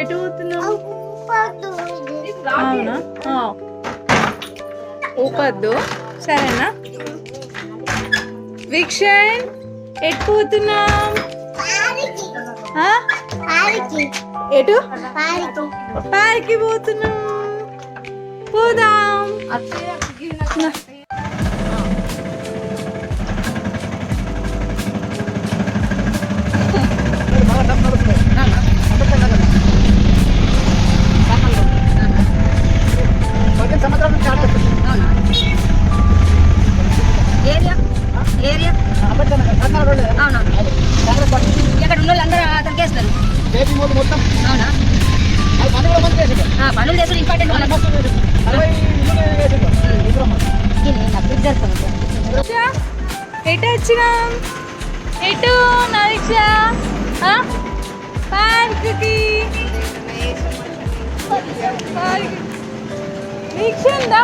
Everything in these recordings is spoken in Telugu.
ఎటు పోతున్నావు? అవునా, ఊపద్దు సరేనా. వీక్షణ్ ఎటు పోతున్నాం? ఎటు? పార్కి పోతున్నాం. పోదాం. ఇక్కడ ఉన్న వాళ్ళందరూ అతనికి వేస్తారు. అవునా, పనులు చేస్తారు ఇంపార్టెంట్. ఎటు వచ్చినాం? ఎటు నరీక్ష? పార్క్కి. వీక్ష ఉందా?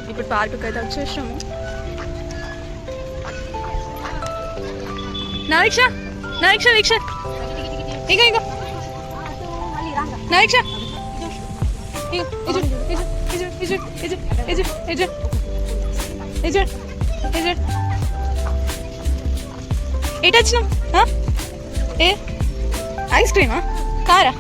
ఇప్పుడు పార్కుకి అయితే వచ్చేసాము. నరీక్ష నరీక్ష వీక్ష ఇక ఇక నరీక్ష ఎటు వచ్చినాం? ఏ ఐస్ క్రీమా కారా?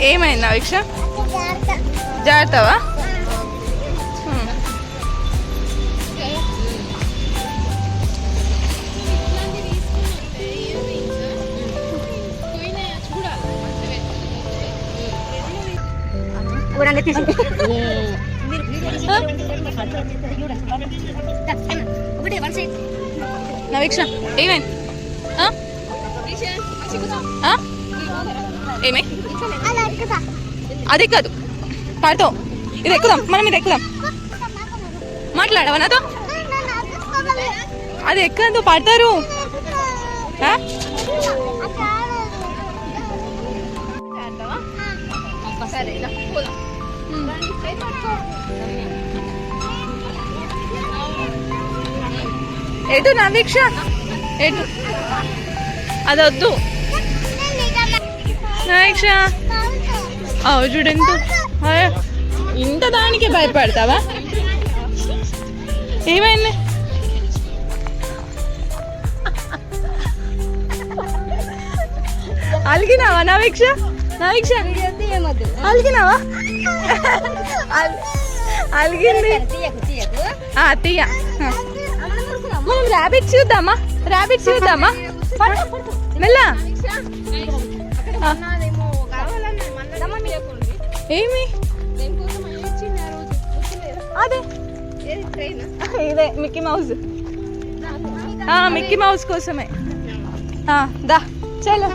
ఏమైందా వీక్ష? జాగ్రత్తవా? నవీక్ష ఏమైంది? ఏమై అది కాదు పాడుతావు. ఇది ఎక్కుదాం, మనం ఇది ఎక్కుదాం. మాట్లాడవా నాతో? అది ఎక్కదు, పడతారు. ఎటు నవీక్ష? ఎటు? అది వద్దు నవీక్ష. చూడు ఎంత ఇంత దానికి భయపడతావా? ఏమైంది? అలిగినావా నవీక్ష? నవీక్ష అలిగినావా? అలిగింది. తీయ మనం ర్యాబిట్ చూద్దామా? ర్యాబిట్ చూద్దామా? మెల్లా. ఏమి అదే ఇదే మిక్కీ మౌస్. మిక్కీ మౌస్ కోసమే. దా చలో.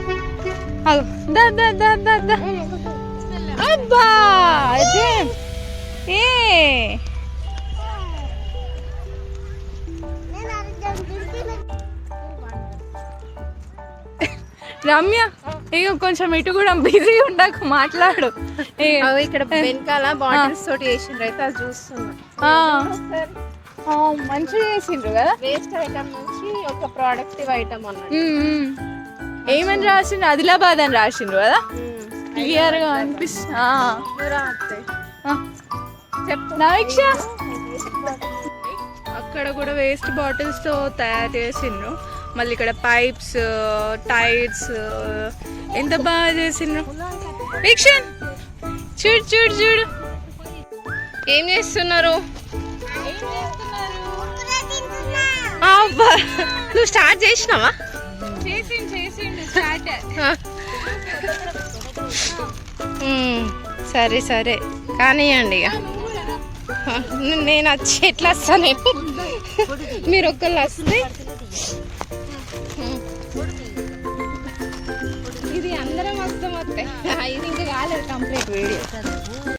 దా దా దా దా దా. అబ్బా ఏ రమ్య ఇక కొంచెం ఇటు కూడా బిజీ ఉండకు, మాట్లాడు. ఇక్కడ వెనకాల బాటిల్స్ తోటి చేసిండ్రు అయితే అది చూస్తున్నా. మంచిగా చేసిండ్రు కదా. వేస్ట్ ఐటమ్ నుంచి ఒక ప్రొడక్టివ్ ఐటమ్ అన్నది. ఏమని రాసిండ్రు? ఆదిలాబాద్ అని రాసిండ్రు కదా. క్లియర్ గా అనిపిస్తుంది. నవీక్ష అక్కడ కూడా వేస్ట్ బాటిల్స్ తో తయారు చేసిండ్రు. మళ్ళీ ఇక్కడ పైప్స్, టైర్స్ ఎంత బాగా చేసిండ్రు. వీక్షణ్ చూడు చూడు చూడు. ఏం చేస్తున్నారు? నువ్వు స్టార్ట్ చేసినావా? సరే సరే కానివ్వండి. ఇక నేను వచ్చి ఎట్లా వస్తాను? మీరు ఒక్కళ్ళు వస్తే ఇది అందరం వస్తాం. వస్తాయి. ఇది ఇంకా కాలేదు కంప్లీట్ వీడియో.